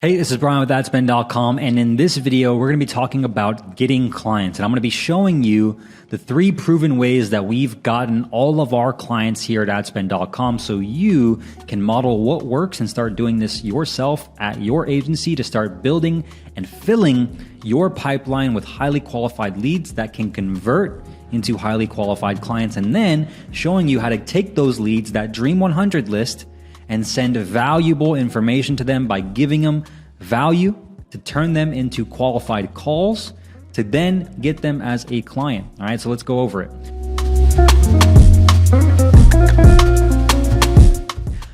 Hey, this is Brian with thatspend.com, and in this video, we're going to be talking about getting clients. And I'm going to be showing you the 3 proven ways that we've gotten all of our clients here at thatspend.com so you can model what works and start doing this yourself at your agency to start building and filling your pipeline with highly qualified leads that can convert into highly qualified clients, and then showing you how to take those leads, that Dream 100 list, and send valuable information to them by giving them value to turn them into qualified calls to then get them as a client. All right, so let's go over it.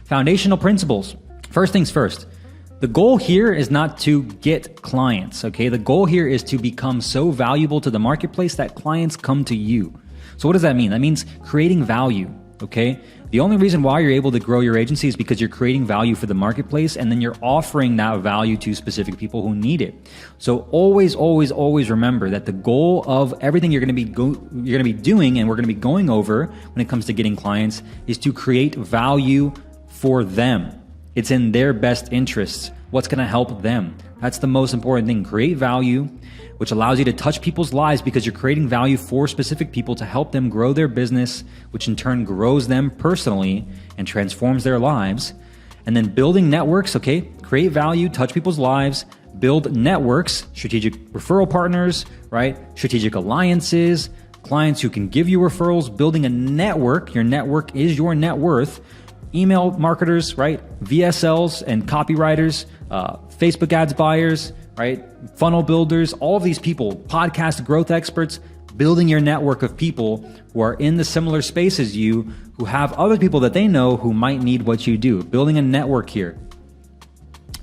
Foundational principles. First things first. The goal here is not to get clients, okay? The goal here is to become so valuable to the marketplace that clients come to you. So what does that mean? That means creating value. Okay. The only reason why you're able to grow your agency is because you're creating value for the marketplace, and then you're offering that value to specific people who need it. So always remember that the goal of everything you're going to be doing, and we're going to be going over when it comes to getting clients, is to create value for them. It's in their best interests. What's going to help them? That's the most important thing. Create value, which allows you to touch people's lives because you're creating value for specific people to help them grow their business, which in turn grows them personally and transforms their lives. And then building networks, okay? Create value, touch people's lives, build networks, strategic referral partners, right? Strategic alliances, clients who can give you referrals, building a network. Your network is your net worth. Email marketers, right? VSLs and copywriters, Facebook ads buyers, right? Funnel builders, all of these people, podcast growth experts, building your network of people who are in the similar space as you, who have other people that they know who might need what you do. Building a network here.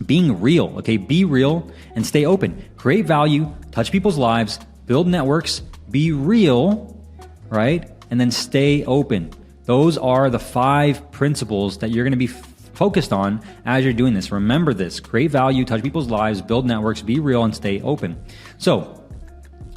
Being real, okay? Be real and stay open. Create value, touch people's lives, build networks, be real, right? And then stay open. Those are the 5 principles that you're going to be focused on as you're doing this. Remember this: create value, touch people's lives, build networks, be real, and stay open. So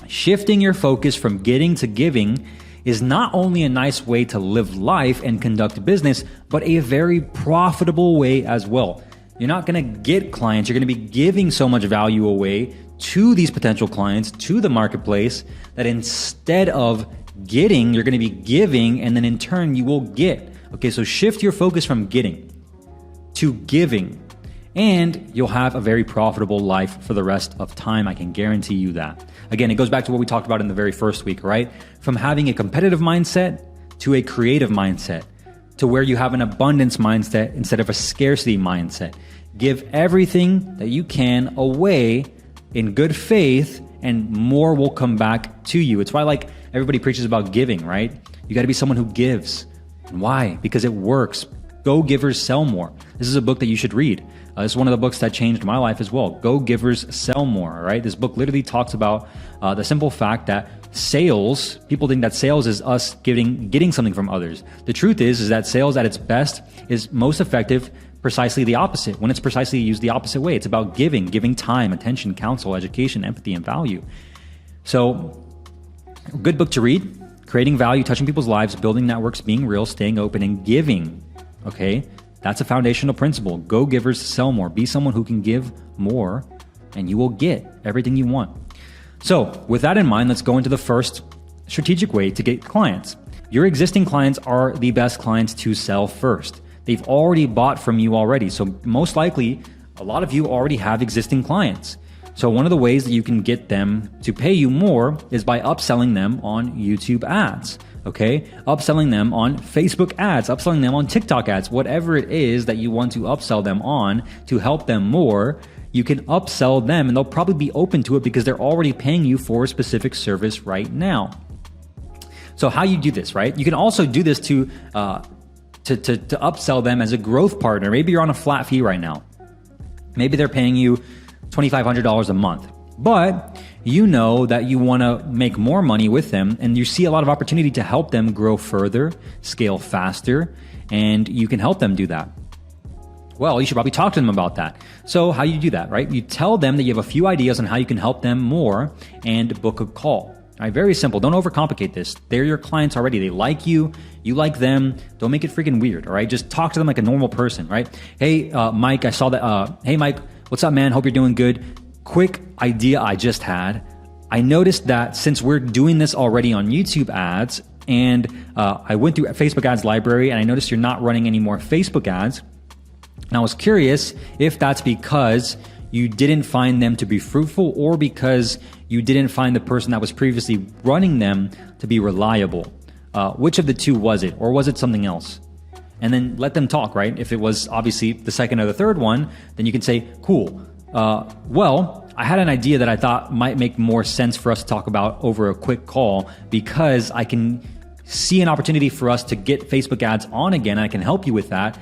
shifting your focus from getting to giving is not only a nice way to live life and conduct business, but a very profitable way as well. You're not going to get clients. You're going to be giving so much value away to these potential clients, to the marketplace, that instead of getting, you're going to be giving, and then in turn you will get. Okay, so shift your focus from getting to giving, and you'll have a very profitable life for the rest of time. I can guarantee you that. Again, it goes back to what we talked about in the very first week, right? From having a competitive mindset to a creative mindset, to where you have an abundance mindset instead of a scarcity mindset. Give everything that you can away in good faith, and more will come back to you. It's why, like, everybody preaches about giving, right? You got to be someone who gives. And why? Because it works. Go Givers Sell More. This is a book that you should read. This is one of the books that changed my life as well. Go Givers Sell More, right? This book literally talks about the simple fact that sales, people think that sales is us getting something from others. The truth is that sales at its best is most effective precisely the opposite. When it's precisely used the opposite way, it's about giving time, attention, counsel, education, empathy, and value. So, good book to read. Creating value, touching people's lives, building networks, being real, staying open, and giving. Okay, that's a foundational principle. Go Givers Sell More. Be someone who can give more, and you will get everything you want. So with that in mind, let's go into the first strategic way to get clients. Your existing clients are the best clients to sell first. They've already bought from you already. So most likely, a lot of you already have existing clients. So one of the ways that you can get them to pay you more is by upselling them on YouTube ads. Okay, upselling them on Facebook ads, upselling them on TikTok ads, whatever it is that you want to upsell them on to help them more, you can upsell them, and they'll probably be open to it because they're already paying you for a specific service right now. So how you do this, right? You can also do this to upsell them as a growth partner. Maybe you're on a flat fee right now. Maybe they're paying you $2,500 a month, but you know that you want to make more money with them, and you see a lot of opportunity to help them grow further, scale faster, and you can help them do that. Well, you should probably talk to them about that. So how you do that, right? You tell them that you have a few ideas on how you can help them more and book a call. All right, very simple. Don't overcomplicate this. They're your clients already. They like you. You like them. Don't make it freaking weird, all right? Just talk to them like a normal person, right? Hey, Mike, I saw that. Hey, Mike, What's up, man? Hope you're doing good. Quick idea I just had. I noticed that since we're doing this already on YouTube ads, and I went through Facebook ads library and I noticed you're not running any more Facebook ads. And I was curious if that's because you didn't find them to be fruitful or because you didn't find the person that was previously running them to be reliable. Which of the two was it? Or was it something else? And then let them talk, right? If it was obviously the second or the third one, then you can say, cool. Well, I had an idea that I thought might make more sense for us to talk about over a quick call because I can see an opportunity for us to get Facebook ads on again. I can help you with that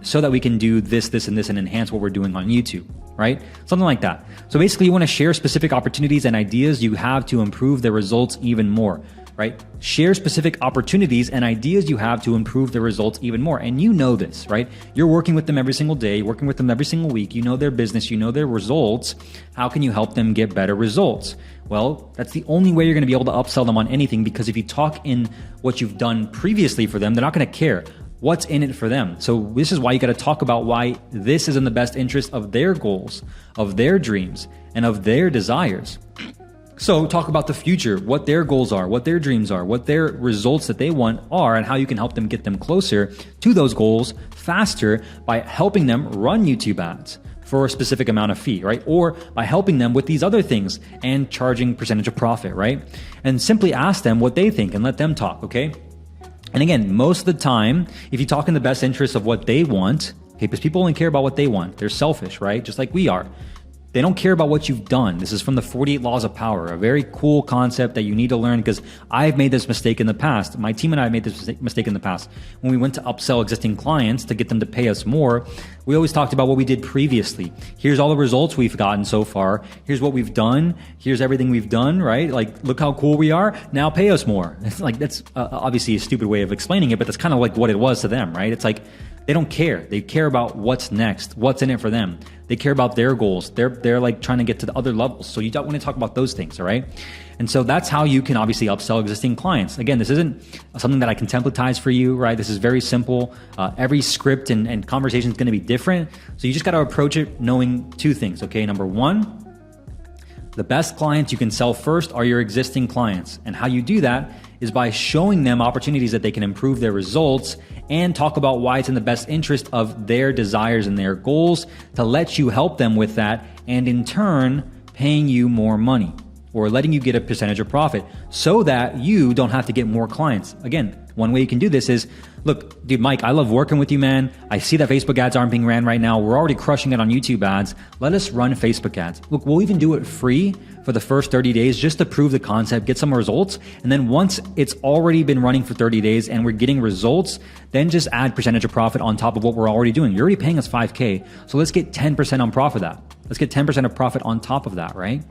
so that we can do this, this, and this and enhance what we're doing on YouTube, right? Something like that. So basically you want to share specific opportunities and ideas you have to improve the results even more, right? Share specific opportunities and ideas you have to improve the results even more. And you know this, right? You're working with them every single day, working with them every single week. You know their business, you know their results. How can you help them get better results? Well, that's the only way you're going to be able to upsell them on anything, because if you talk in what you've done previously for them, they're not going to care. What's in it for them? So this is why you got to talk about why this is in the best interest of their goals, of their dreams, and of their desires. So talk about the future, what their goals are, what their dreams are, what their results that they want are, and how you can help them get them closer to those goals faster by helping them run YouTube ads for a specific amount of fee, right? Or by helping them with these other things and charging percentage of profit, right? And simply ask them what they think and let them talk, okay? And again, most of the time, if you talk in the best interest of what they want, okay, because people only care about what they want. They're selfish, right? Just like we are. They don't care about what you've done. This is from the 48 Laws of Power, a very cool concept that you need to learn, because I've made this mistake in the past. My team and I have made this mistake in the past. When we went to upsell existing clients to get them to pay us more, we always talked about what we did previously. Here's all the results we've gotten so far. Here's what we've done. Here's everything we've done, right? Like, look how cool we are. Now pay us more. It's like, that's obviously a stupid way of explaining it, but that's kind of like what it was to them, right? It's like, they don't care. They care about what's next, what's in it for them. They care about their goals. They're like trying to get to the other levels. So you don't want to talk about those things, all right? And so that's how you can obviously upsell existing clients. Again, this isn't something that I can templatize for you, right? This is very simple. Every script and conversation is going to be different. So you just got to approach it knowing two things, okay? Number one, the best clients you can sell first are your existing clients. And how you do that is by showing them opportunities that they can improve their results and talk about why it's in the best interest of their desires and their goals to let you help them with that, and in turn, paying you more money or letting you get a percentage of profit so that you don't have to get more clients. Again, one way you can do this is, look, dude, Mike, I love working with you, man. I see that Facebook ads aren't being ran right now. We're already crushing it on YouTube ads. Let us run Facebook ads. Look, we'll even do it free for the first 30 days just to prove the concept, get some results. And then once it's already been running for 30 days and we're getting results, then just add percentage of profit on top of what we're already doing. You're already paying us 5K. So let's get 10% on profit of that. Let's get 10% of profit on top of that, right?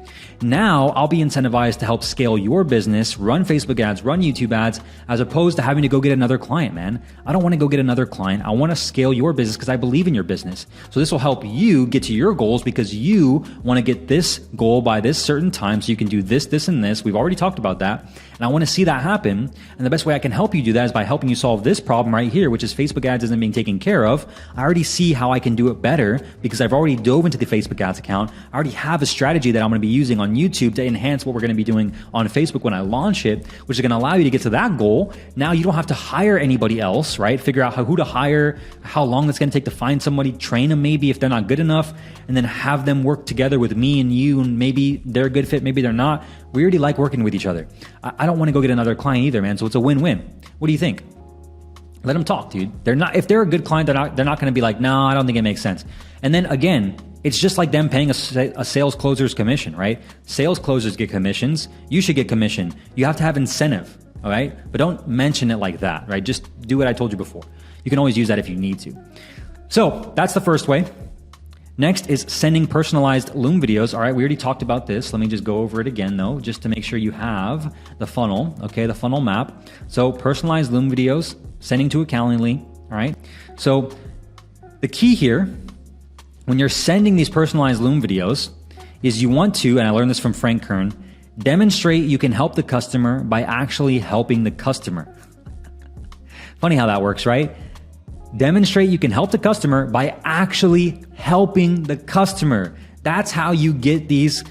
Now I'll be incentivized to help scale your business, run Facebook ads, run YouTube ads, as opposed to having to go get another client, man. I don't want to go get another client. I want to scale your business because I believe in your business. So this will help you get to your goals because you want to get this goal by this certain time so you can do this, this, and this. We've already talked about that. And I want to see that happen. And the best way I can help you do that is by helping you solve this problem right here, which is Facebook ads isn't being taken care of. I already see how I can do it better because I've already dove into the Facebook ads account. I already have a strategy that I'm going to be using on YouTube to enhance what we're going to be doing on Facebook when I launch it, which is going to allow you to get to that goal. Now you don't have to hire anybody else, right? Figure out who to hire, how long it's going to take to find somebody, train them maybe if they're not good enough, and then have them work together with me and you, and maybe they're a good fit, maybe they're not. We already like working with each other. I don't want to go get another client either, man. So it's a win-win. What do you think? Let them talk, dude. If they're a good client, they're not going to be like, no, I don't think it makes sense. And then again, it's just like them paying a sales closer's commission, right? Sales closers get commissions. You should get commission. You have to have incentive, all right? But don't mention it like that, right? Just do what I told you before. You can always use that if you need to. So that's the first way. Next is sending personalized Loom videos. All right, we already talked about this. Let me just go over it again though, just to make sure you have the funnel, okay, the funnel map. So personalized Loom videos, sending to a Calendly, all right? So the key here, when you're sending these personalized Loom videos, is you want to, and I learned this from Frank Kern, demonstrate you can help the customer by actually helping the customer. Funny how that works, right? Demonstrate you can help the customer by actually helping the customer. That's how you get these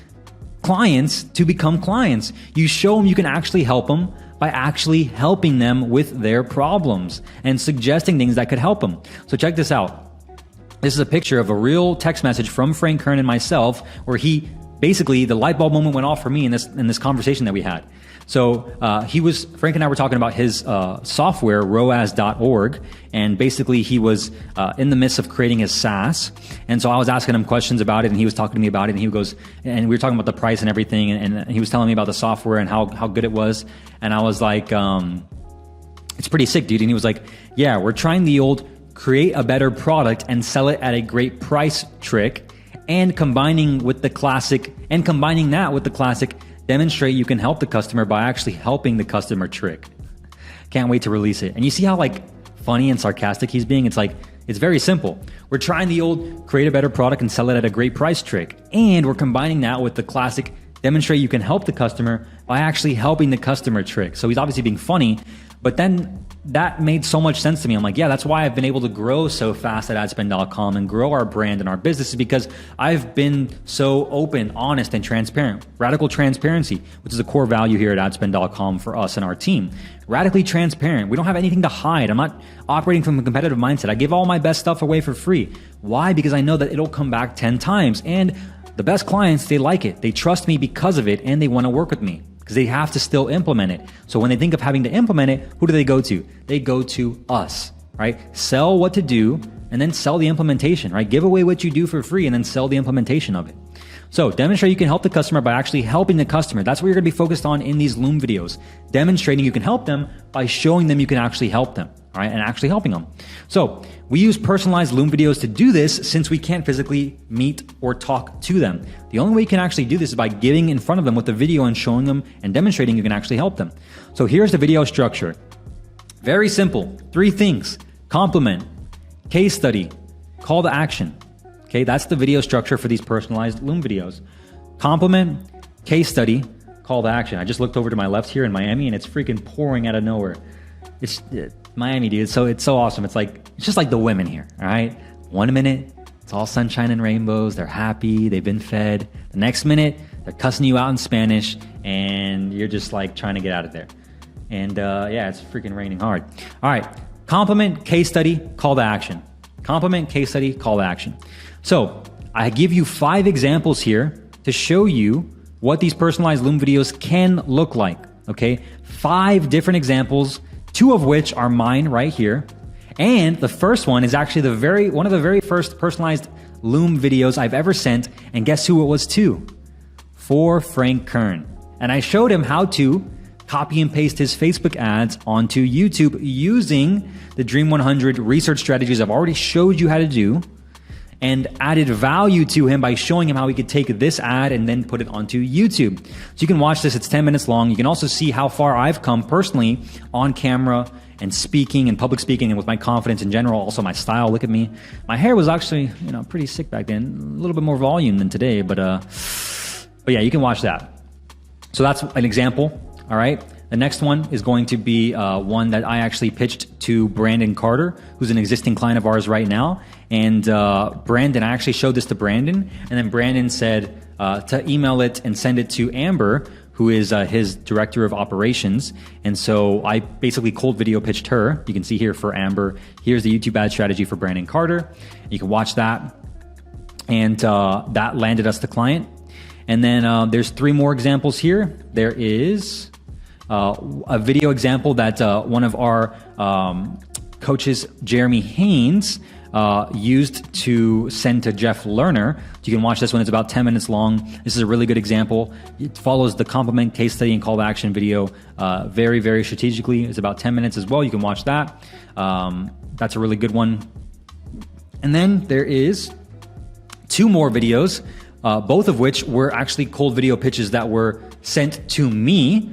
clients to become clients. You show them you can actually help them by actually helping them with their problems and suggesting things that could help them. So check this out. This is a picture of a real text message from Frank Kern and myself, where he basically, the light bulb moment went off for me in this conversation that we had. So Frank and I were talking about his software, ROAS.org, and basically he was in the midst of creating his SaaS. And so I was asking him questions about it, and he was talking to me about it, and he goes, and we were talking about the price and everything, and he was telling me about the software and how good it was. And I was like, it's pretty sick, dude. And he was like, yeah, we're trying the old create a better product and sell it at a great price trick, and combining that with the classic, demonstrate you can help the customer by actually helping the customer trick. Can't wait to release it. And you see how like funny and sarcastic he's being? It's like, it's very simple. We're trying the old create a better product and sell it at a great price trick. And we're combining that with the classic demonstrate you can help the customer by actually helping the customer trick. So he's obviously being funny, but then that made so much sense to me. I'm like, yeah, that's why I've been able to grow so fast at adspend.com and grow our brand and our business, is because I've been so open, honest, and transparent. Radical transparency, which is a core value here at adspend.com for us and our team. Radically transparent. We don't have anything to hide. I'm not operating from a competitive mindset. I give all my best stuff away for free. Why? Because I know that it'll come back 10 times. And the best clients, they like it. They trust me because of it, and they want to work with me, because they have to still implement it. So when they think of having to implement it, who do they go to? They go to us, right? Sell what to do, and then sell the implementation, right? Give away what you do for free, and then sell the implementation of it. So demonstrate you can help the customer by actually helping the customer. That's what you're gonna be focused on in these Loom videos. Demonstrating you can help them by showing them you can actually help them, right? And actually helping them. So we use personalized Loom videos to do this, since we can't physically meet or talk to them. The only way you can actually do this is by getting in front of them with the video and showing them and demonstrating you can actually help them. So here's the video structure. Very simple. 3 things: compliment, case study, call to action. Okay, that's the video structure for these personalized Loom videos. Compliment, case study, call to action. I just looked over to my left here in Miami, and it's freaking pouring out of nowhere. It's Miami, dude. So it's so awesome. It's just like the women here. All right, 1 minute it's all sunshine and rainbows. They're happy. They've been fed. The next minute they're cussing you out in Spanish, and you're just like trying to get out of there. And yeah, it's freaking raining hard. All right, compliment, case study, call to action. Compliment, case study, call to action. So I give you 5 examples here to show you what these personalized Loom videos can look like. Okay, 5 different examples, 2 of which are mine right here. And the first one is actually one of the very first personalized Loom videos I've ever sent. And guess who it was to? For Frank Kern. And I showed him how to copy and paste his Facebook ads onto YouTube using the Dream 100 research strategies I've already showed you how to do, and added value to him by showing him how he could take this ad and then put it onto YouTube. So you can watch this, it's 10 minutes long. You can also see how far I've come personally on camera and speaking and public speaking, and with my confidence in general, also my style. Look at me. My hair was actually, pretty sick back then. A little bit more volume than today, but yeah, you can watch that. So that's an example, all right? The next one is going to be one that I actually pitched to Brandon Carter, who's an existing client of ours right now. And Brandon, I actually showed this to Brandon, and then Brandon said to email it and send it to Amber, who is his director of operations. And so I basically cold video pitched her. You can see here for Amber, here's the YouTube ad strategy for Brandon Carter. You can watch that. And that landed us the client. And then there's 3 more examples here. There is a video example that one of our coaches, Jeremy Haynes, used to send to Jeff Lerner. You can watch this one. It's about 10 minutes long. This is a really good example. It follows the compliment, case study, and call to action video very, very strategically. It's about 10 minutes as well. You can watch that. That's a really good one. And then there is 2 more videos, both of which were actually cold video pitches that were sent to me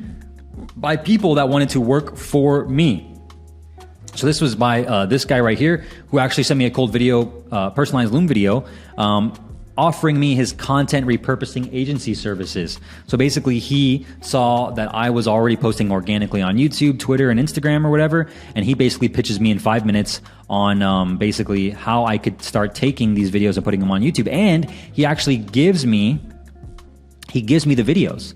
by people that wanted to work for me. So this was by this guy right here, who actually sent me a cold video, personalized Loom video. offering me his content repurposing agency services. So basically he saw that I was already posting organically on YouTube, Twitter, and Instagram or whatever, and he basically pitches me in 5 minutes on basically how I could start taking these videos and putting them on YouTube. And he actually gives me the videos.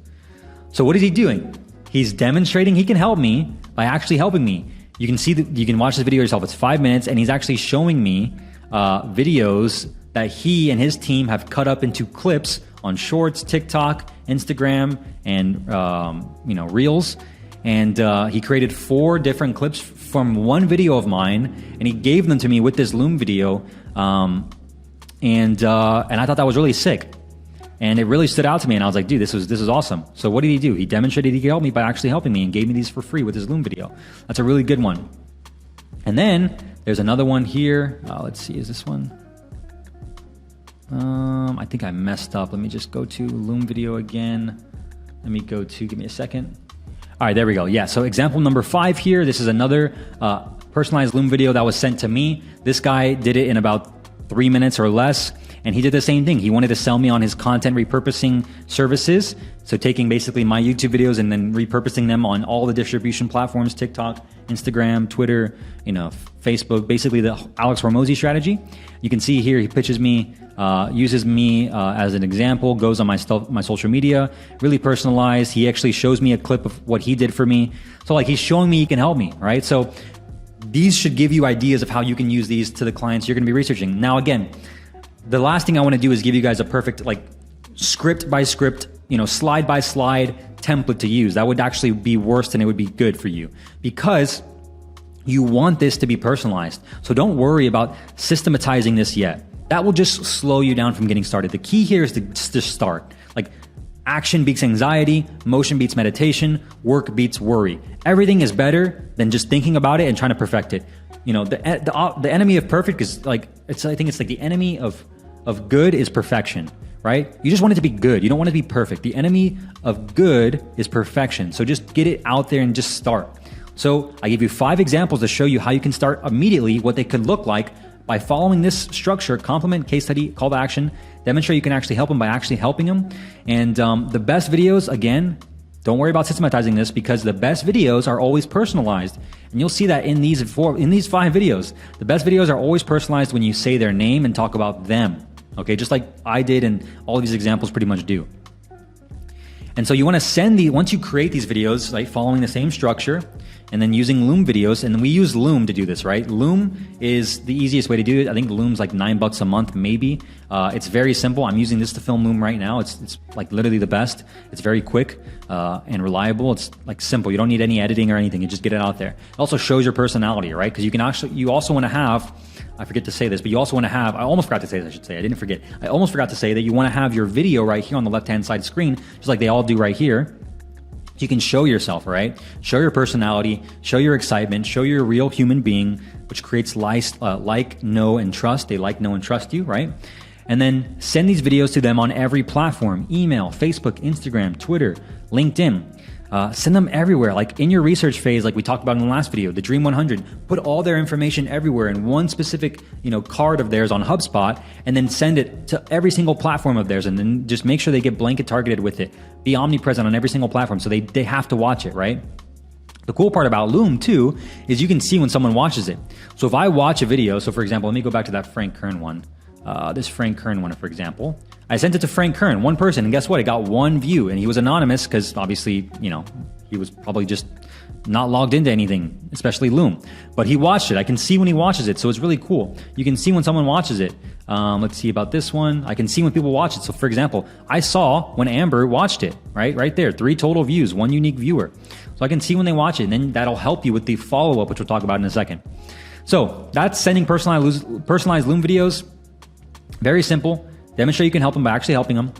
So what is he doing? He's demonstrating he can help me by actually helping me. You can see you can watch this video yourself. It's 5 minutes, and he's actually showing me videos that he and his team have cut up into clips on Shorts, TikTok, Instagram, and Reels. And he created 4 different clips from one video of mine, and he gave them to me with this Loom video. And I thought that was really sick. And it really stood out to me, and I was like, dude, this is awesome. So what did he do? He demonstrated he could help me by actually helping me and gave me these for free with his Loom video. That's a really good one. And then there's another one here. Let's see, is this one? I think I messed up. Let me just go to Loom video again. Let me go to, give me a second. All right, there we go. Yeah, so example number 5 here. This is another personalized Loom video that was sent to me. This guy did it in about 3 minutes or less. And he did the same thing. He wanted to sell me on his content repurposing services. So taking basically my YouTube videos and then repurposing them on all the distribution platforms, TikTok, Instagram, Twitter, Facebook, basically the Alex Hormozi strategy. You can see here he pitches me, uses me as an example, goes on my social media, really personalized. He actually shows me a clip of what he did for me. So like he's showing me he can help me, right? So these should give you ideas of how you can use these to the clients you're going to be researching. Now, again, the last thing I want to do is give you guys a perfect, script by script, slide by slide template to use. That would actually be worse than it would be good for you, because you want this to be personalized. So don't worry about systematizing this yet. That will just slow you down from getting started. The key here is to just start. Action beats anxiety, motion beats meditation, work beats worry. Everything is better than just thinking about it and trying to perfect it. The enemy of perfect is I think it's like the enemy of good is perfection, right? You just want it to be good. You don't want it to be perfect. The enemy of good is perfection. So just get it out there and just start. So I give you 5 examples to show you how you can start immediately, what they could look like by following this structure: compliment, case study, call to action. Demonstrate you can actually help them by actually helping them. And the best videos, again, don't worry about systematizing this, because the best videos are always personalized. And you'll see that in these 5 videos. The best videos are always personalized when you say their name and talk about them. Okay, just like I did and all of these examples pretty much do. And so you want to once you create these videos, right, following the same structure, and then using Loom videos, and we use Loom to do this, right? Loom is the easiest way to do it. I think Loom's like $9 a month, maybe. It's very simple. I'm using this to film Loom right now. It's like literally the best. It's very quick and reliable. It's like simple. You don't need any editing or anything. You just get it out there. It also shows your personality, right? Because you also want to have, I forget to say this, but you also want to have, I almost forgot to say this, I should say. I didn't forget. I almost forgot to say that you want to have your video right here on the left-hand side screen, just like they all do right here. You can show yourself, right? Show your personality, show your excitement, show you're a real human being, which creates know, and trust. They know, and trust you, right? And then send these videos to them on every platform: email, Facebook, Instagram, Twitter, LinkedIn. Send them everywhere, like in your research phase, like we talked about in the last video, the Dream 100. Put all their information everywhere in one specific, card of theirs on HubSpot, and then send it to every single platform of theirs, and then just make sure they get blanket targeted with it. Be omnipresent on every single platform, so they have to watch it, right? The cool part about Loom too is you can see when someone watches it. So if I watch a video, so for example, let me go back to that Frank Kern one. This Frank Kern one, for example. I sent it to Frank Kern, one person, and guess what? It got 1 view, and he was anonymous because obviously, he was probably just not logged into anything, especially Loom. But he watched it. I can see when he watches it, so it's really cool. You can see when someone watches it. Let's see about this one. I can see when people watch it. So for example, I saw when Amber watched it, right there, 3 total views, 1 unique viewer. So I can see when they watch it, and then that'll help you with the follow-up, which we'll talk about in a second. So that's sending personalized Loom videos. Very simple. Demonstrate you can help them by actually helping them.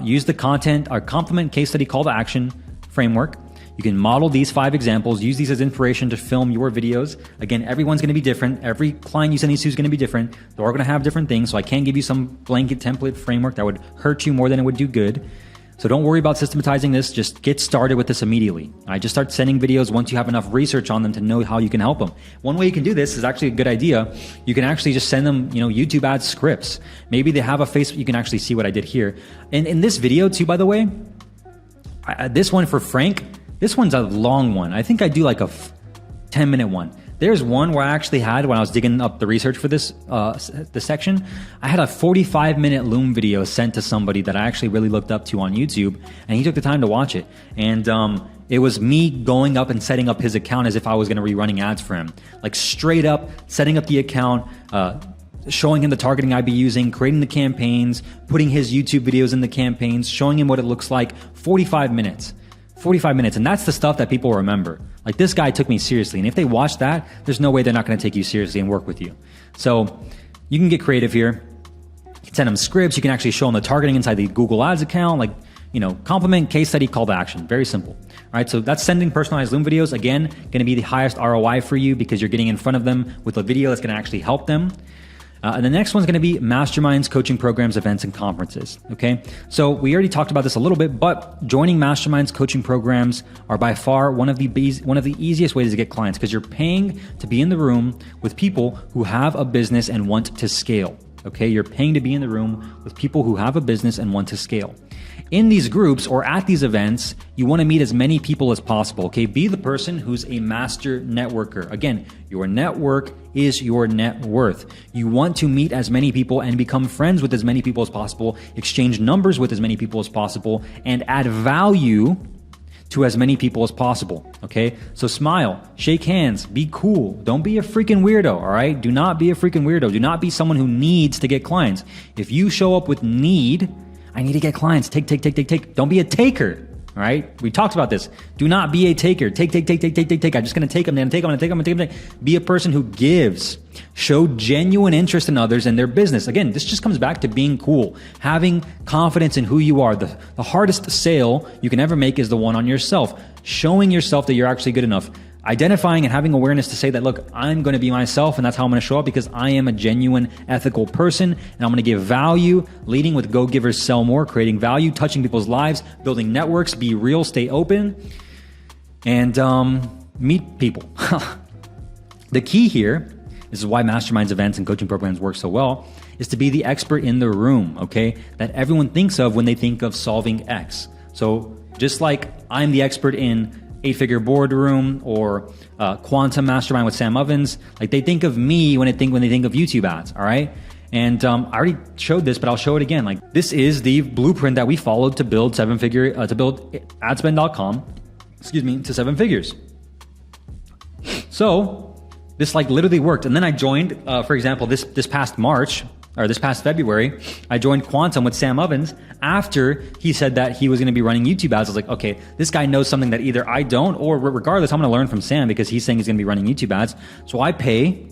Use the content or compliment, case study, call to action framework. You can model these 5 examples, use these as inspiration to film your videos. Again, everyone's going to be different. Every client you send these to is going to be different. They're all going to have different things, so I can't give you some blanket template framework that would hurt you more than it would do good. So don't worry about systematizing this. Just get started with this immediately. I just start sending videos once you have enough research on them to know how you can help them. One way you can do this is actually a good idea. You can actually just send them, YouTube ad scripts. Maybe they have a Facebook. You can actually see what I did here. And in this video too, by the way, this one for Frank, this one's a long one. I think I do like a 10-minute one. There's one where I actually had, when I was digging up the research for this section, I had a 45-minute Loom video sent to somebody that I actually really looked up to on YouTube, and he took the time to watch it. And it was me going up and setting up his account as if I was going to be running ads for him. Like straight up setting up the account, showing him the targeting I'd be using, creating the campaigns, putting his YouTube videos in the campaigns, showing him what it looks like. 45 minutes. 45 minutes. And that's the stuff that people remember. Like, this guy took me seriously. And if they watch that, there's no way they're not going to take you seriously and work with you. So you can get creative here. You can send them scripts. You can actually show them the targeting inside the Google Ads account. Like, compliment, case study, call to action. Very simple. All right. So that's sending personalized Loom videos. Again, going to be the highest ROI for you because you're getting in front of them with a video that's going to actually help them. And the next one's going to be masterminds, coaching programs, events, and conferences. Okay. So we already talked about this a little bit, but joining masterminds, coaching programs are by far one of the easiest ways to get clients because you're paying to be in the room with people who have a business and want to scale. Okay. You're paying to be in the room with people who have a business and want to scale. In these groups or at these events, you want to meet as many people as possible. Okay. Be the person who's a master networker. Again, your network is your net worth. You want to meet as many people and become friends with as many people as possible, exchange numbers with as many people as possible, and add value to as many people as possible. Okay. So smile, shake hands, be cool. Don't be a freaking weirdo. All right. Do not be a freaking weirdo. Do not be someone who needs to get clients. If you show up with need, I need to get clients. Take. Don't be a taker. All right. We talked about this. Do not be a taker. Take. I'm just going to take them. I'm going to take them. Be a person who gives. Show genuine interest in others and their business. Again, this just comes back to being cool, having confidence in who you are. The hardest sale you can ever make is the one on yourself. Showing yourself that you're actually good enough. Identifying and having awareness to say that, look, I'm going to be myself and that's how I'm going to show up because I am a genuine, ethical person and I'm going to give value, leading with Go Givers Sell More, creating value, touching people's lives, building networks, be real, stay open, and meet people. The key here, this is why masterminds, events, and coaching programs work so well, is to be the expert in the room, okay, that everyone thinks of when they think of solving X. So just like I'm the expert in 8-figure boardroom or quantum mastermind with Sam Ovens, like they think of me when they think of YouTube ads. All right. And I already showed this, but I'll show it again. Like, this is the blueprint that we followed to build to build adspend.com, to 7 figures. So this like literally worked. And then I joined, for example, this past March, or this past February, I joined Quantum with Sam Ovens after he said that he was going to be running YouTube ads. I was like, okay, this guy knows something that either I don't, or regardless, I'm going to learn from Sam because he's saying he's going to be running YouTube ads. So I pay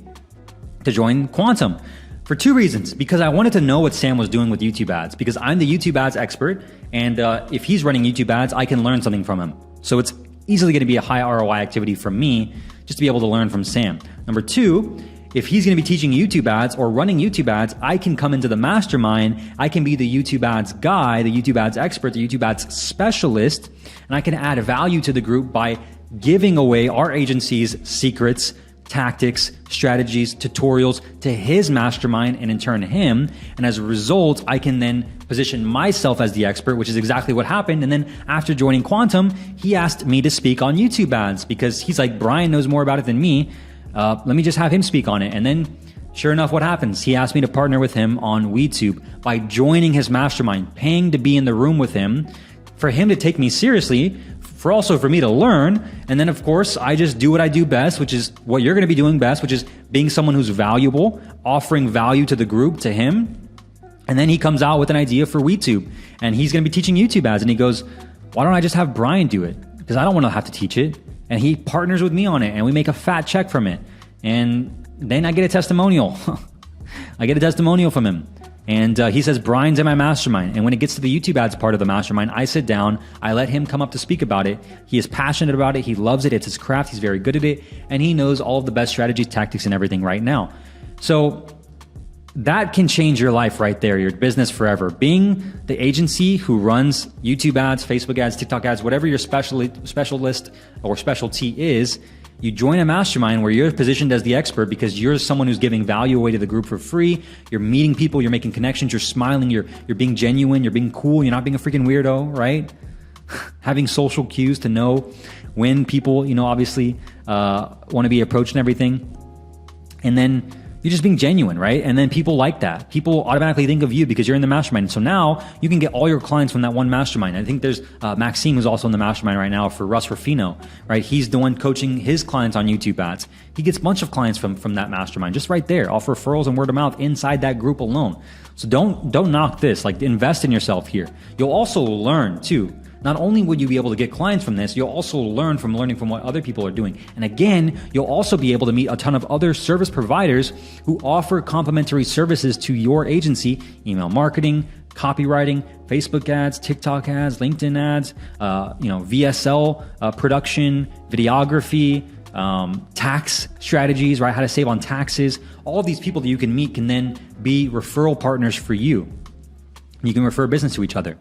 to join Quantum for 2 reasons. Because I wanted to know what Sam was doing with YouTube ads, because I'm the YouTube ads expert. And if he's running YouTube ads, I can learn something from him. So it's easily going to be a high ROI activity for me just to be able to learn from Sam. Number 2, if he's going to be teaching YouTube ads or running YouTube ads, I can come into the mastermind. I can be the YouTube ads guy, the YouTube ads expert, the YouTube ads specialist, and I can add value to the group by giving away our agency's secrets, tactics, strategies, tutorials to his mastermind and in turn him. And as a result, I can then position myself as the expert, which is exactly what happened. And then after joining Quantum, he asked me to speak on YouTube ads because he's like, Brian knows more about it than me. Let me just have him speak on it. And then sure enough, what happens? He asked me to partner with him on WeTube by joining his mastermind, paying to be in the room with him, for him to take me seriously, for me to learn. And then of course, I just do what I do best, which is what you're going to be doing best, which is being someone who's valuable, offering value to the group, to him. And then he comes out with an idea for WeTube and he's going to be teaching YouTube ads. And he goes, why don't I just have Brian do it? Because I don't want to have to teach it. And he partners with me on it and we make a fat check from it. And then I get a testimonial. I get a testimonial from him. And he says, Brian's in my mastermind. And when it gets to the YouTube ads part of the mastermind, I sit down, I let him come up to speak about it. He is passionate about it. He loves it. It's his craft. He's very good at it. And he knows all of the best strategies, tactics, and everything right now. So that can change your life right there, your business forever. Being the agency who runs YouTube ads, Facebook ads, TikTok ads, whatever your specialist or specialty is, you join a mastermind where you're positioned as the expert because you're someone who's giving value away to the group for free. You're meeting people, you're making connections, you're smiling, you're being genuine, you're being cool, you're not being a freaking weirdo, right? Having social cues to know when people, obviously want to be approached and everything. And then you're just being genuine, right? And then people like that. People automatically think of you because you're in the mastermind. So now you can get all your clients from that one mastermind. I think there's Maxime who's also in the mastermind right now for Russ Rufino, right? He's the one coaching his clients on YouTube ads. He gets a bunch of clients from that mastermind, just right there, off referrals and word of mouth inside that group alone. So don't knock this. Like, invest in yourself here. You'll also learn too. Not only will you be able to get clients from this, you'll also learning from what other people are doing. And again, you'll also be able to meet a ton of other service providers who offer complementary services to your agency: email marketing, copywriting, Facebook ads, TikTok ads, LinkedIn ads, VSL production, videography, tax strategies, right? How to save on taxes. All of these people that you can meet can then be referral partners for you. You can refer business to each other.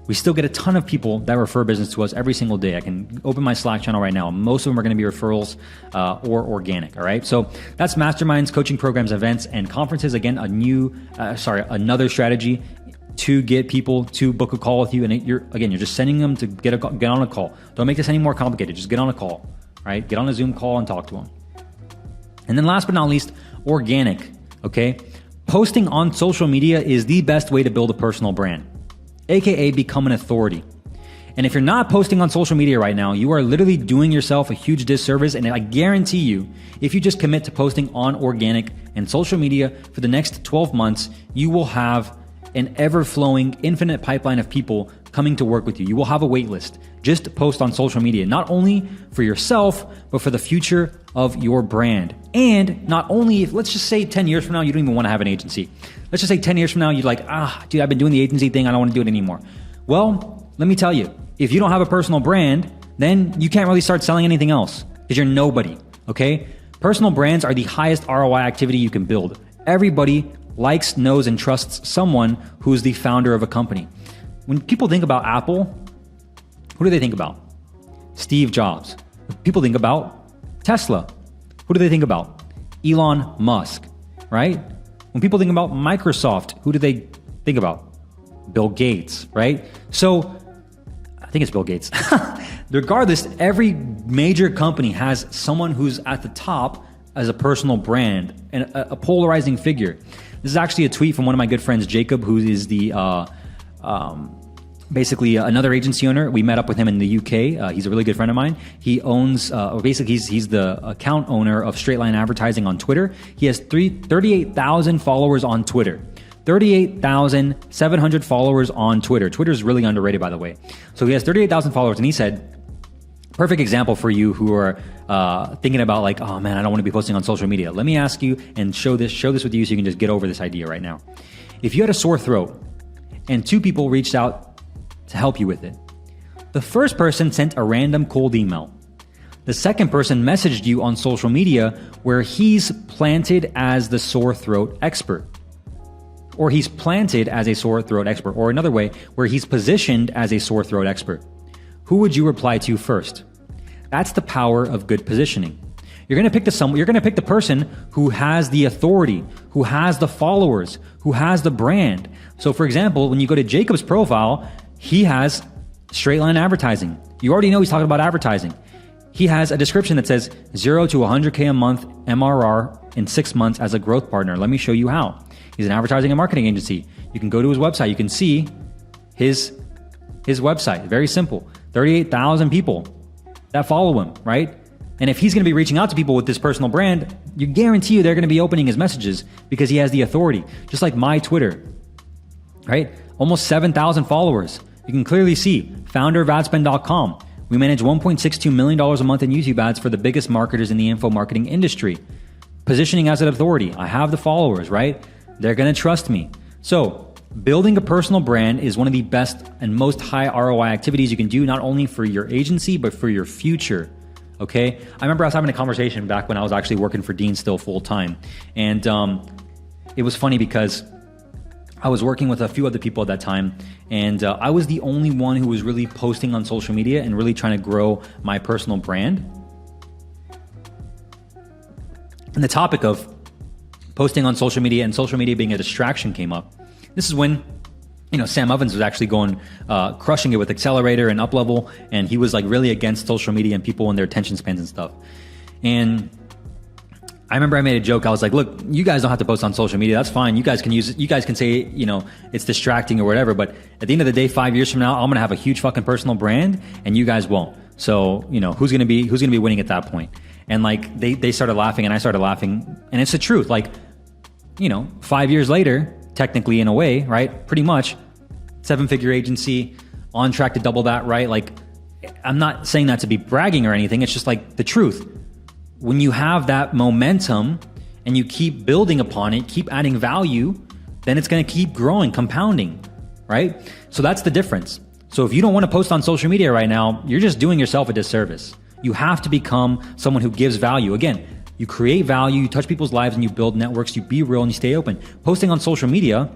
We still get a ton of people that refer business to us every single day. I can open my Slack channel right now. Most of them are going to be referrals or organic. All right. So that's masterminds, coaching programs, events, and conferences. Again, another strategy to get people to book a call with you. And you're just sending them to get on a call. Don't make this any more complicated. Just get on a call, right? Get on a Zoom call and talk to them. And then last but not least, organic. Okay. Posting on social media is the best way to build a personal brand, aka become an authority. And if you're not posting on social media right now, you are literally doing yourself a huge disservice. And I guarantee you, if you just commit to posting on organic and social media for the next 12 months, you will have an ever-flowing, infinite pipeline of people coming to work with you. You will have a wait list. Just post on social media, not only for yourself, but for the future of your brand. And not only, if let's just say 10 years from now, you don't even want to have an agency. Let's just say 10 years from now, you're like, dude, I've been doing the agency thing. I don't want to do it anymore. Well, let me tell you, if you don't have a personal brand, then you can't really start selling anything else because you're nobody, okay? Personal brands are the highest ROI activity you can build. Everybody likes, knows, and trusts someone who's the founder of a company. When people think about Apple, who do they think about? Steve Jobs. People think about Tesla. Who do they think about? Elon Musk, right? When people think about Microsoft, who do they think about? Bill Gates, right? So I think it's Bill Gates. Regardless, every major company has someone who's at the top as a personal brand and a polarizing figure. This is actually a tweet from one of my good friends, Jacob, who is the basically another agency owner. We met up with him in the UK. He's a really good friend of mine. He owns, he's the account owner of Straight Line Advertising on Twitter. He has 38,000 followers on Twitter. 38,700 followers on Twitter. Twitter is really underrated, by the way. So he has 38,000 followers, and he said, perfect example for you who are thinking about like, oh man, I don't want to be posting on social media. Let me ask you and share this with you so you can just get over this idea right now. If you had a sore throat and two people reached out to help you with it, the first person sent a random cold email. The second person messaged you on social media where he's planted as the sore throat expert. Or he's planted as a sore throat expert. Or another way, where he's positioned as a sore throat expert. Who would you reply to first? That's the power of good positioning. You're going to pick the person who has the authority, who has the followers, who has the brand. So for example, when you go to Jacob's profile, he has Straight Line Advertising. You already know he's talking about advertising. He has a description that says 0 to 100K a month MRR in 6 months as a growth partner. Let me show you how. He's an advertising and marketing agency. You can go to his website. You can see his website. Very simple. 38,000 people that follow him, right? And if he's going to be reaching out to people with this personal brand, you guarantee you they're going to be opening his messages because he has the authority. Just like my Twitter, right? Almost 7,000 followers. You can clearly see founderofadsspend.com. We manage $1.62 million a month in YouTube ads for the biggest marketers in the info marketing industry. Positioning as an authority. I have the followers, right? They're going to trust me. So building a personal brand is one of the best and most high ROI activities you can do, not only for your agency, but for your future. Okay. I remember I was having a conversation back when I was actually working for Dean still full time. And it was funny because I was working with a few other people at that time, and I was the only one who was really posting on social media and really trying to grow my personal brand. And the topic of posting on social media and social media being a distraction came up. This is when, Sam Ovens was actually going, crushing it with Accelerator and Uplevel, and he was like really against social media and people and their attention spans and stuff. And I remember I made a joke. I was like, look, you guys don't have to post on social media. That's fine. You guys can use it. You guys can say, it's distracting or whatever. But at the end of the day, 5 years from now, I'm going to have a huge fucking personal brand and you guys won't. So, who's going to be winning at that point? And like, they started laughing and I started laughing. And it's the truth. Like, 5 years later, technically in a way, right? Pretty much 7-figure agency on track to double that, right? Like, I'm not saying that to be bragging or anything. It's just like the truth. When you have that momentum and you keep building upon it, keep adding value, then it's going to keep growing, compounding, right? So that's the difference. So if you don't want to post on social media right now, you're just doing yourself a disservice. You have to become someone who gives value. Again, you create value, you touch people's lives and you build networks, you be real and you stay open. Posting on social media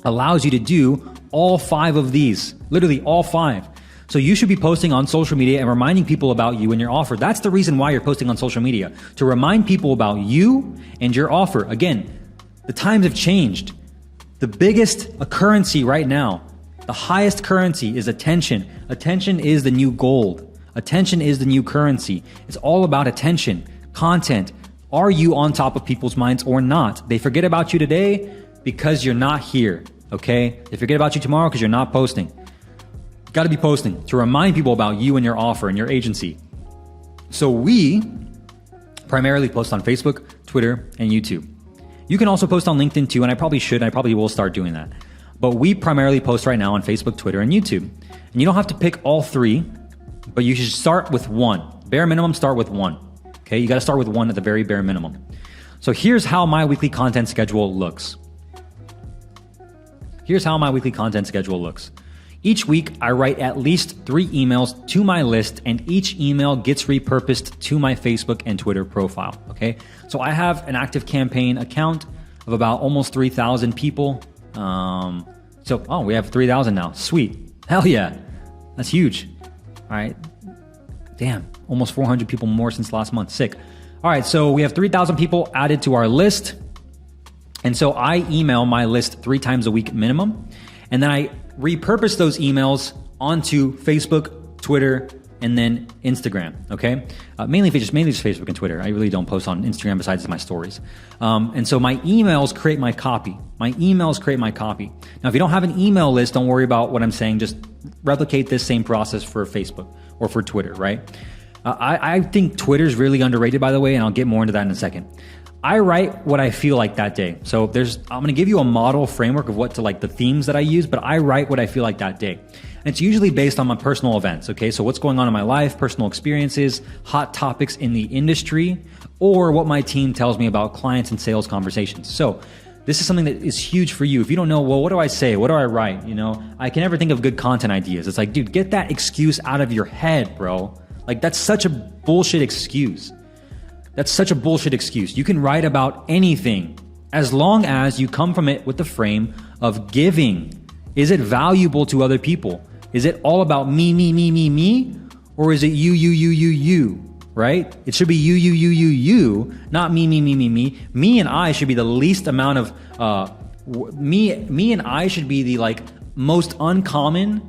allows you to do all 5 of these, literally all 5. So you should be posting on social media and reminding people about you and your offer. That's the reason why you're posting on social media, to remind people about you and your offer. Again, the times have changed. The biggest currency right now, the highest currency is attention. Attention is the new gold. Attention is the new currency. It's all about attention, content. Are you on top of people's minds or not? They forget about you today because you're not here, okay? They forget about you tomorrow because you're not posting. Got to be posting to remind people about you and your offer and your agency. So we primarily post on Facebook, Twitter, and YouTube. You can also post on LinkedIn too, and I probably should, and I probably will start doing that. But we primarily post right now on Facebook, Twitter, and YouTube. And you don't have to pick all 3, but you should start with 1. Bare minimum, start with 1. Okay, you got to start with 1 at the very bare minimum. So here's how my weekly content schedule looks. Each week, I write at least 3 emails to my list, and each email gets repurposed to my Facebook and Twitter profile, okay? So I have an active campaign account of about almost 3,000 people. We have 3,000 now. Sweet. Hell yeah. That's huge. All right. Damn, almost 400 people more since last month. Sick. All right, so we have 3,000 people added to our list. And so I email my list 3 times a week minimum. And then I repurpose those emails onto Facebook, Twitter, and then Instagram, okay? Mainly just Facebook and Twitter. I really don't post on Instagram besides my stories. And so my emails create my copy. Now, if you don't have an email list, don't worry about what I'm saying. Just replicate this same process for Facebook or for Twitter, right? I think Twitter's really underrated, by the way, and I'll get more into that in a second. I write what I feel like that day. So I'm going to give you a model framework of what to like the themes that I use, but I write what I feel like that day. And it's usually based on my personal events. Okay. So what's going on in my life, personal experiences, hot topics in the industry, or what my team tells me about clients and sales conversations. So this is something that is huge for you. If you don't know, well, what do I say? What do I write? I can never think of good content ideas. It's like, dude, get that excuse out of your head, bro. Like that's such a bullshit excuse. You can write about anything as long as you come from it with the frame of giving. Is it valuable to other people? Is it all about me? Or is it you, right? It should be you, not me. Me and I should be the least amount of, me and I should be the like most uncommon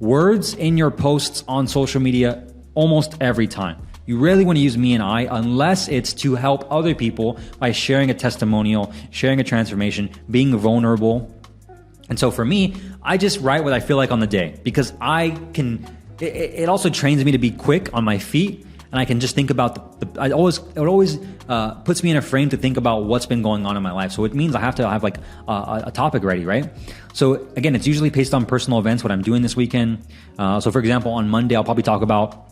words in your posts on social media almost every time. You rarely want to use me and I unless it's to help other people by sharing a testimonial, sharing a transformation, being vulnerable. And so for me, I just write what I feel like on the day because it also trains me to be quick on my feet, and I can just think about it always puts me in a frame to think about what's been going on in my life. So it means I have to have like a topic ready, right? So again, it's usually based on personal events, what I'm doing this weekend. So for example, on Monday, I'll probably talk about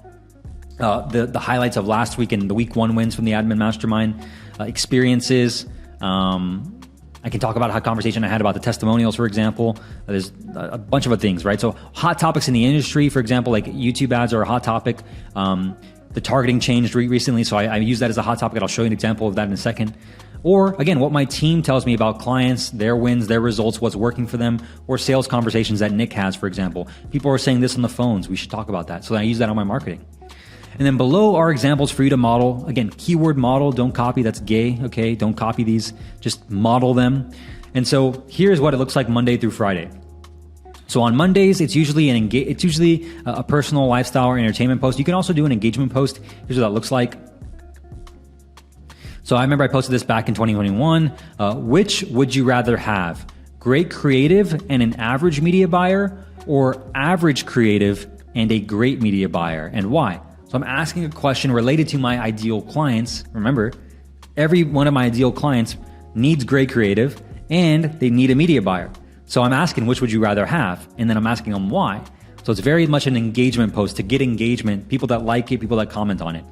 the highlights of last week and the week 1 wins from the admin mastermind, experiences. I can talk about a conversation I had about the testimonials, for example. There's a bunch of other things, right? So hot topics in the industry, for example, like YouTube ads are a hot topic. The targeting changed recently, so I use that as a hot topic. I'll show you an example of that in a second. Or again, what my team tells me about clients, their wins, their results, what's working for them, or sales conversations that Nick has, for example. People are saying this on the phones. We should talk about that. So I use that on my marketing. And then below are examples for you to model. Again, keyword model, don't copy, that's gay, okay? Don't copy these, just model them. And so here's what it looks like Monday through Friday. So on Mondays, it's usually a personal lifestyle or entertainment post. You can also do an engagement post. Here's what that looks like. So I remember I posted this back in 2021. Which would you rather have? Great creative and an average media buyer, or average creative and a great media buyer, and why? So I'm asking a question related to my ideal clients. Remember, every one of my ideal clients needs great creative and they need a media buyer. So I'm asking, which would you rather have? And then I'm asking them why. So it's very much an engagement post to get engagement, people that like it, people that comment on it.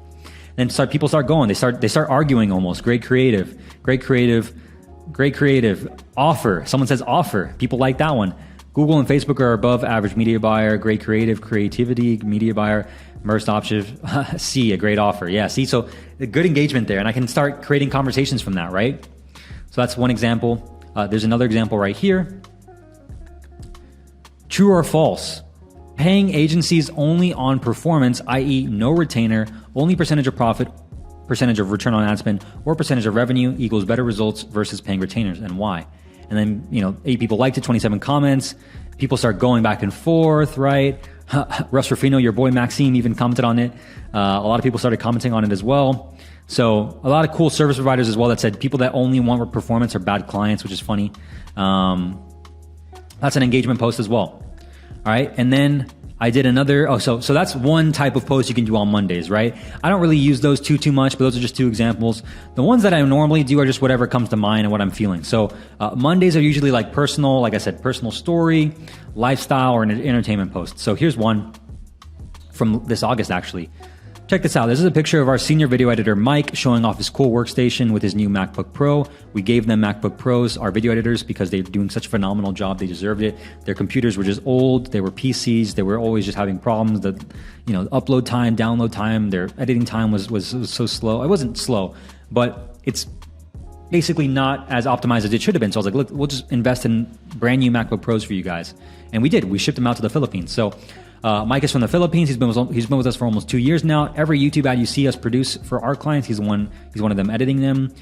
Then people start going. They start arguing almost. Great creative, offer. Someone says offer. People like that one. Google and Facebook are above average media buyer. Great creativity, media buyer. Most option, C, a great offer. Yeah, see, so good engagement there. And I can start creating conversations from that, right? So that's one example. There's another example right here. True or false? Paying agencies only on performance, i.e. no retainer, only percentage of profit, percentage of return on ad spend, or percentage of revenue equals better results versus paying retainers, and why? And then, 8 people liked it, 27 comments. People start going back and forth, right? Russ Rufino, your boy Maxime, even commented on it. A lot of people started commenting on it as well. So a lot of cool service providers as well that said people that only want performance are bad clients, which is funny. That's an engagement post as well. All right. And then I did another. So that's one type of post you can do on Mondays, right? I don't really use those too much, but those are just 2 examples. The ones that I normally do are just whatever comes to mind and what I'm feeling. So Mondays are usually like personal, like I said, personal story, lifestyle, or an entertainment post. So here's one from this August, actually. Check this out. This is a picture of our senior video editor, Mike, showing off his cool workstation with his new MacBook Pro. We gave them MacBook Pros, our video editors, because they're doing such a phenomenal job. They deserved it. Their computers were just old. They were PCs. They were always just having problems. The upload time, download time, their editing time was so slow. It wasn't slow, but it's basically not as optimized as it should have been. So I was like, look, we'll just invest in brand new MacBook Pros for you guys. And we did. We shipped them out to the Philippines. So Mike is from the Philippines. He's been with us for almost 2 years now. Every YouTube ad you see us produce for our clients, he's one of them editing them.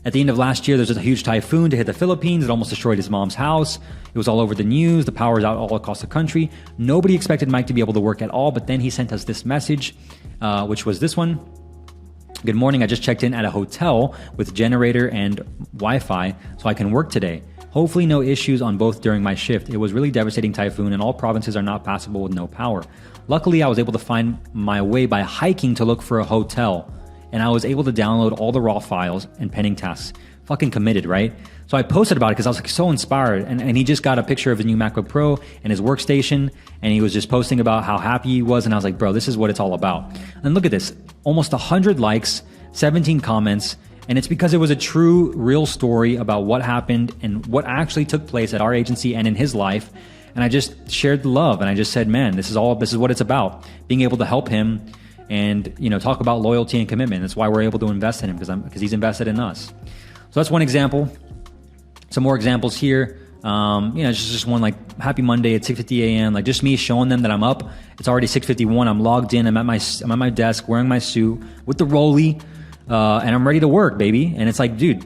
At the end of last year, there's a huge typhoon to hit the Philippines. It almost destroyed his mom's house. It was all over the news. The power is out all across the country. Nobody expected Mike to be able to work at all, but then he sent us this message, which was this one. Good morning. I just checked in at a hotel with generator and Wi-Fi so I can work today. Hopefully no issues on both during my shift. It was really devastating typhoon and all provinces are not passable with no power. Luckily, I was able to find my way by hiking to look for a hotel, and I was able to download all the raw files and pending tasks. Fucking committed, right? So I posted about it because I was like so inspired, and he just got a picture of his new MacBook Pro and his workstation, and he was just posting about how happy he was, and I was like, bro, this is what it's all about. And look at this, almost 100 likes, 17 comments, and it's because it was a true, real story about what happened and what actually took place at our agency and in his life. And I just shared the love, and I just said, man, this is what it's about. Being able to help him and talk about loyalty and commitment. That's why we're able to invest in him, because he's invested in us. So that's one example. Some more examples here. It's just one like happy Monday at 6:50 a.m. Like just me showing them that I'm up. It's already 6:51. I'm logged in. I'm at my desk wearing my suit with the rollie. And I'm ready to work, baby. And it's like, dude,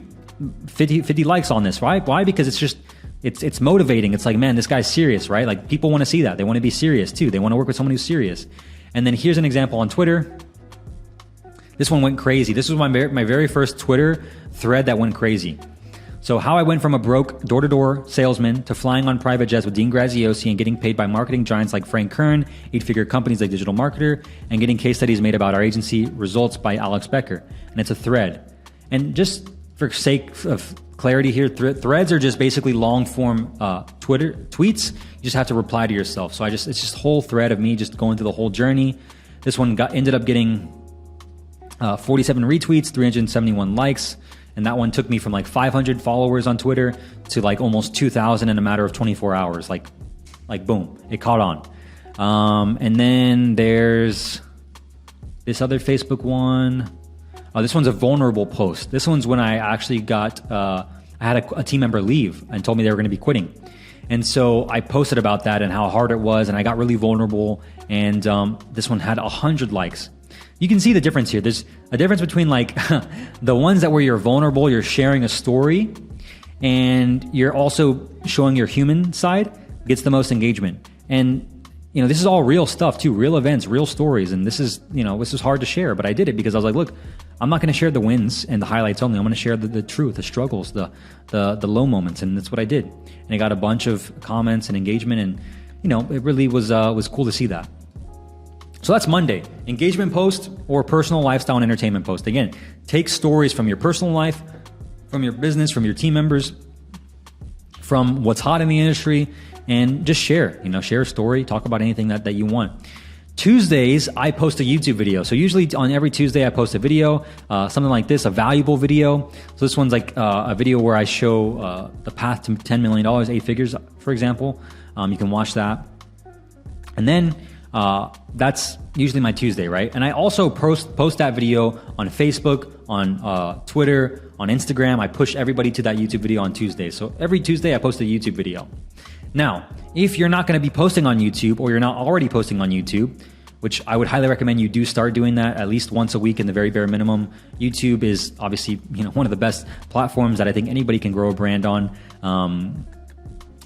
50 likes on this, right? Why? Because it's motivating. It's like, man, this guy's serious, right? Like people want to see that. They want to be serious too. They want to work with someone who's serious. And then here's an example on Twitter. This one went crazy. This was my very first Twitter thread that went crazy. So how I went from a broke door-to-door salesman to flying on private jets with Dean Graziosi and getting paid by marketing giants like Frank Kern, 8-figure companies like Digital Marketer, and getting case studies made about our agency results by Alex Becker. And it's a thread. And just for sake of clarity here, threads are just basically long-form Twitter tweets. You just have to reply to yourself. So it's just a whole thread of me just going through the whole journey. This one ended up getting 47 retweets, 371 likes. And that one took me from like 500 followers on Twitter to like almost 2,000 in a matter of 24 hours. Like boom, it caught on. And then there's this other Facebook one. This one's a vulnerable post. This one's when I actually I had a team member leave and told me they were going to be quitting. And so I posted about that and how hard it was, and I got really vulnerable. And this one had 100 likes. You can see the difference here. There's a difference between like the ones that where you're vulnerable, you're sharing a story, and you're also showing your human side gets the most engagement. And this is all real stuff too, real events, real stories. And this is hard to share, but I did it because I was like, look, I'm not going to share the wins and the highlights only. I'm going to share the truth, the struggles, the low moments. And that's what I did. And I got a bunch of comments and engagement, and it really was cool to see that. So that's Monday. Engagement post or personal lifestyle and entertainment post. Again, take stories from your personal life, from your business, from your team members, from what's hot in the industry, and just share a story, talk about anything that you want. Tuesdays, I post a YouTube video. So usually on every Tuesday, I post a video, something like this, a valuable video. So this one's like a video where I show the path to $10 million, 8 figures, for example. You can watch that. And then that's usually my Tuesday, right? And I also post that video on Facebook, on Twitter, on Instagram. I push everybody to that YouTube video on Tuesday. So every Tuesday, I post a YouTube video. Now, if you're not going to be posting on YouTube, or you're not already posting on YouTube, which I would highly recommend you do start doing that at least once a week in the very bare minimum. YouTube is obviously one of the best platforms that I think anybody can grow a brand on.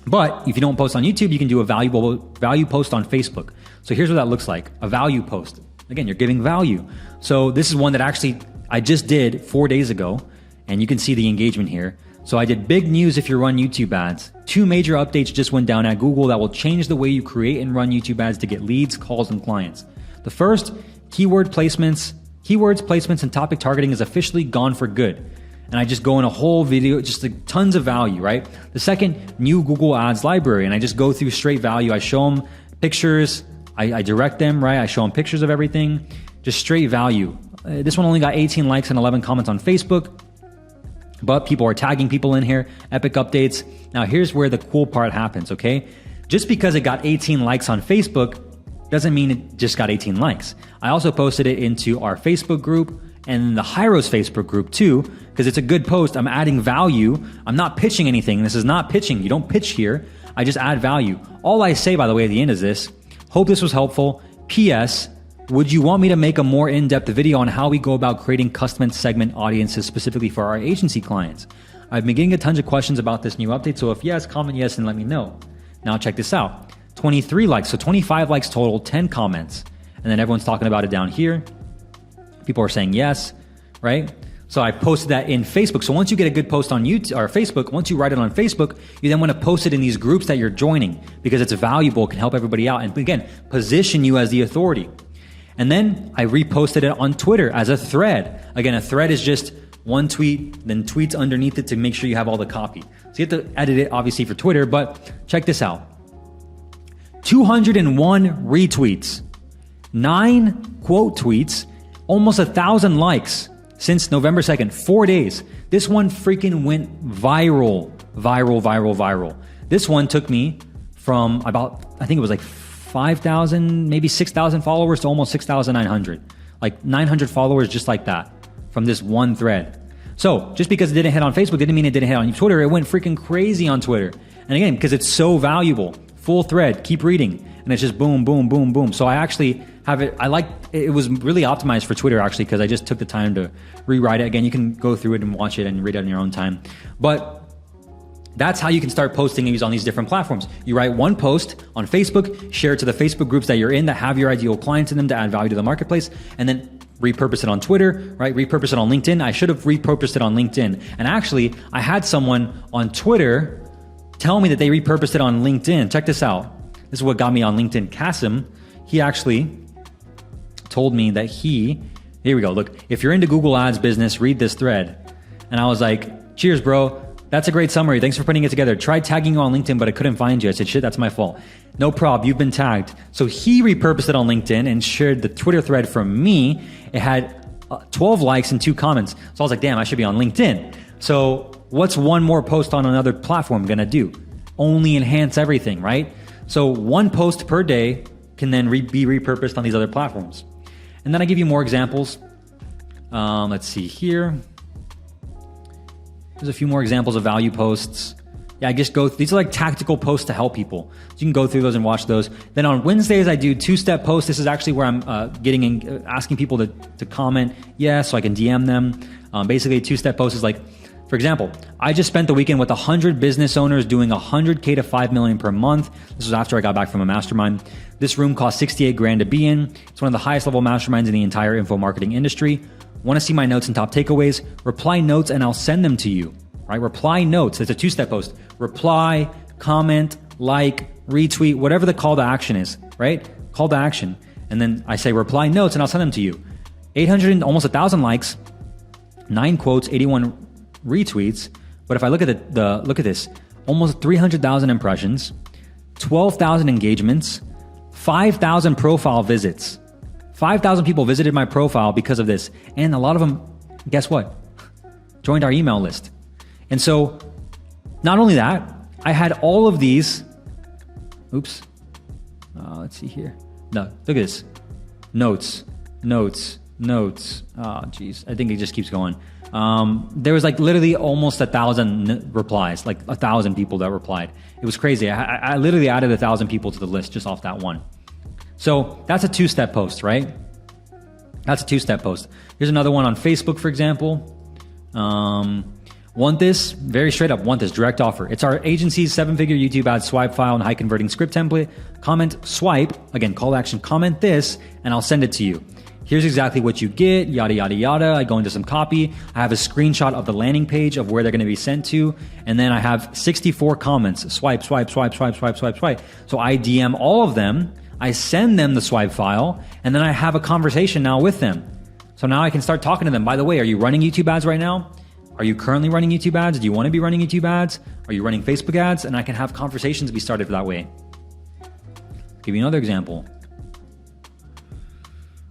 But if you don't post on YouTube, you can do a value post on Facebook. So here's what that looks like. A value post. Again, you're giving value. So this is one that actually I just did 4 days ago, and you can see the engagement here. So I did big news if you run YouTube ads. 2 major updates just went down at Google that will change the way you create and run YouTube ads to get leads, calls, and clients. The first, keywords, placements, and topic targeting is officially gone for good. And I just go in a whole video, just like tons of value, right? The second, new Google Ads library, and I just go through straight value. I show them pictures, I direct them, right? I show them pictures of everything, just straight value. This one only got 18 likes and 11 comments on Facebook, but people are tagging people in here, epic updates. Now here's where the cool part happens, okay? Just because it got 18 likes on Facebook doesn't mean it just got 18 likes. I also posted it into our Facebook group and the Hyros Facebook group too, because it's a good post. I'm adding value. I'm not pitching anything. This is not pitching. You don't pitch here. I just add value. All I say, by the way, at the end is this: hope this was helpful. P.S. Would you want me to make a more in-depth video on how we go about creating custom segment audiences specifically for our agency clients? I've been getting a tons of questions about this new update, so if yes, comment yes and let me know. Now check this out. 23 likes, so 25 likes total, 10 comments. And then everyone's talking about it down here. People are saying yes, right? So I posted that in Facebook. So once you get a good post on YouTube or Facebook, once you write it on Facebook, you then want to post it in these groups that you're joining because it's valuable, can help everybody out, and again, position you as the authority. And then I reposted it on Twitter as a thread. Again, a thread is just one tweet, then tweets underneath it to make sure you have all the copy. So you have to edit it obviously for Twitter, but check this out. 201 retweets, 9 quote tweets, almost 1,000 likes since November 2nd, 4 days. This one freaking went viral. This one took me from about, I think it was like 5,000, maybe 6,000 followers to almost 6,900. Like 900 followers just like that from this one thread. So just because it didn't hit on Facebook didn't mean it didn't hit on Twitter. It went freaking crazy on Twitter. And again, because it's so valuable, full thread, keep reading. And it's just boom, boom, boom, boom. So I actually have it. It was really optimized for Twitter actually, because I just took the time to rewrite it. Again, you can go through it and watch it and read it on your own time. But that's how you can start posting these on these different platforms. You write one post on Facebook, share it to the Facebook groups that you're in that have your ideal clients in them to add value to the marketplace, and then repurpose it on Twitter, right? Repurpose it on LinkedIn. I should have repurposed it on LinkedIn. And actually, I had someone on Twitter tell me that they repurposed it on LinkedIn. Check this out. This is what got me on LinkedIn. Kasim, he actually told me that here we go. Look, if you're into Google Ads business, read this thread. And I was like, cheers, bro. That's a great summary. Thanks for putting it together. Tried tagging you on LinkedIn, but I couldn't find you. I said, shit, that's my fault. No prob, you've been tagged. So he repurposed it on LinkedIn and shared the Twitter thread from me. It had 12 likes and 2 comments. So I was like, damn, I should be on LinkedIn. So what's one more post on another platform gonna do? Only enhance everything, right? So one post per day can then be repurposed on these other platforms. And then I give you more examples. Let's see here. There's a few more examples of value posts. Yeah, I just these are like tactical posts to help people. So you can go through those and watch those. Then on Wednesdays, I do 2-step posts. This is actually where I'm asking people to comment, yeah, so I can DM them. Basically, a 2-step post is like, for example, I just spent the weekend with 100 business owners doing 100K to 5 million per month. This was after I got back from a mastermind. This room cost 68 grand to be in. It's one of the highest level masterminds in the entire info marketing industry. Want to see my notes and top takeaways? Reply notes and I'll send them to you. Right? Reply notes. It's a 2-step post. Reply, comment, like, retweet, whatever the call to action is, right? Call to action. And then I say reply notes and I'll send them to you. 800, almost 1,000 likes, 9 quotes, 81 retweets. But if I look at look at this, almost 300,000 impressions, 12,000 engagements, 5,000 profile visits. 5,000 people visited my profile because of this. And a lot of them, guess what? Joined our email list. And so not only that, I had all of these. Oops. Let's see here. No, look at this. Notes. Oh, geez. I think it just keeps going. There was like literally almost 1,000 replies, like 1,000 people that replied. It was crazy. I literally added 1,000 people to the list just off that one. So that's a 2-step post, right? That's a 2-step post. Here's another one on Facebook, for example. Want this? Very straight up, want this direct offer. It's our agency's 7-figure YouTube ad swipe file and high converting script template. Comment, swipe, again, call to action, comment this, and I'll send it to you. Here's exactly what you get, yada, yada, yada. I go into some copy. I have a screenshot of the landing page of where they're going to be sent to. And then I have 64 comments, swipe, swipe, swipe, swipe, swipe, swipe, swipe. So I DM all of them. I send them the swipe file, and then I have a conversation now with them. So now I can start talking to them. By the way, are you running YouTube ads right now? Are you currently running YouTube ads? Do you want to be running YouTube ads? Are you running Facebook ads? And I can have conversations be started that way. Give you another example.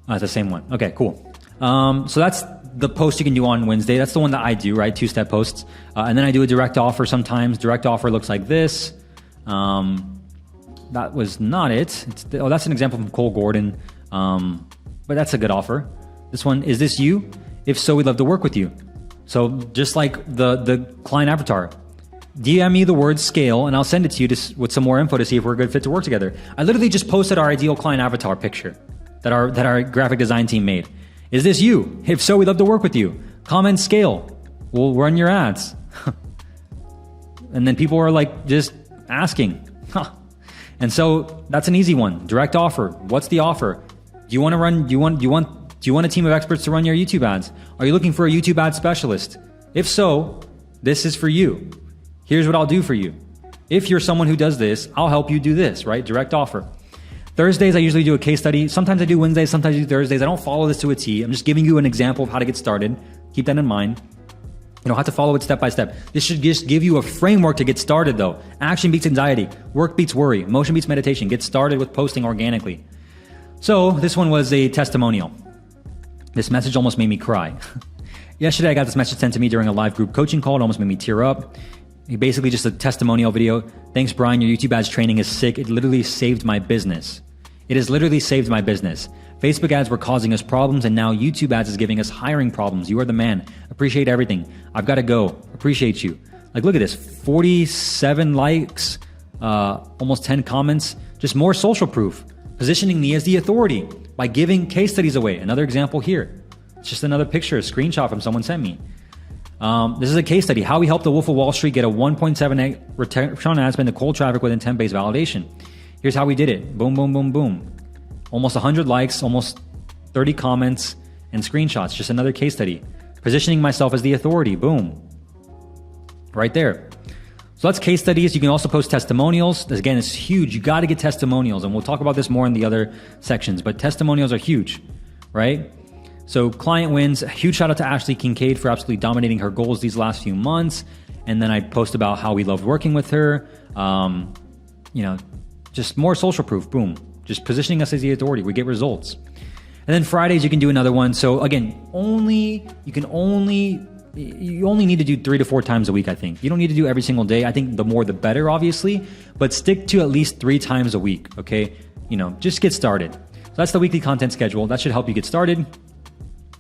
It's the same one. Okay, cool. So that's the post you can do on Wednesday. That's the one that I do, right? 2-step posts. And then I do a direct offer sometimes. Direct offer looks like this. That was not it. That's an example from Cole Gordon. But that's a good offer. This one, is this you? If so, we'd love to work with you. So just like the client avatar, DM me the word scale and I'll send it to you with some more info to see if we're a good fit to work together. I literally just posted our ideal client avatar picture that our graphic design team made. Is this you? If so, we'd love to work with you. Comment scale. We'll run your ads. And then people are like just asking. And so that's an easy one. Direct offer. What's the offer? Do you want a team of experts to run your YouTube ads? Are you looking for a YouTube ad specialist? If so, this is for you. Here's what I'll do for you. If you're someone who does this, I'll help you do this, right? Direct offer. Thursdays, I usually do a case study. Sometimes I do Wednesdays, sometimes I do Thursdays. I don't follow this to a T. I'm just giving you an example of how to get started. Keep that in mind. You don't have to follow it step by step. This should just give you a framework to get started though. Action beats anxiety. Work beats worry. Motion beats meditation. Get started with posting organically. So this one was a testimonial. This message almost made me cry. Yesterday, I got this message sent to me during a live group coaching call. It almost made me tear up. Basically just a testimonial video. Thanks, Brian. Your YouTube ads training is sick. It literally saved my business. It has literally saved my business. Facebook ads were causing us problems, and now YouTube ads is giving us hiring problems. You are the man. Appreciate everything. I've got to go. Appreciate you. Like, look at this. 47 likes, almost 10 comments. Just more social proof. Positioning me as the authority by giving case studies away. Another example here. It's just another picture, a screenshot from someone sent me. This is a case study. How we helped the Wolf of Wall Street get a 1.7x return on ad spend to cold traffic with intent-based validation. Here's how we did it. Boom, boom, boom, boom. Almost 100 likes, almost 30 comments, and screenshots. Just another case study. Positioning myself as the authority. Boom. Right there. So that's case studies. You can also post testimonials. This, again, is huge. You got to get testimonials, and we'll talk about this more in the other sections, but testimonials are huge, right? So client wins. A huge shout out to Ashley Kincaid for absolutely dominating her goals these last few months. And then I post about how we loved working with her. Just more social proof. Boom. Just positioning us as the authority. We get results. And then Fridays, you can do another one. So again, you only need to do 3 to 4 times a week, I think. You don't need to do every single day. I think the more the better, obviously, but stick to at least 3 times a week, okay? Just get started. So that's the weekly content schedule. That should help you get started.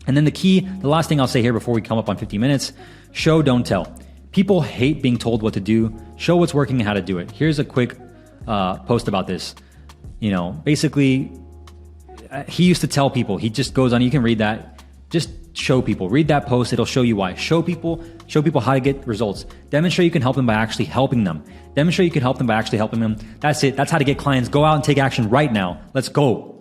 And then the last thing I'll say here before we come up on 50 minutes, show, don't tell. People hate being told what to do. Show what's working and how to do it. Here's a quick post about this. Basically, he used to tell people, he just goes on, you can read that, just show people, read that post, it'll show you why. Show people how to get results. Demonstrate you can help them by actually helping them. Demonstrate you can help them by actually helping them. That's it. That's how to get clients. Go out and take action right now. Let's go.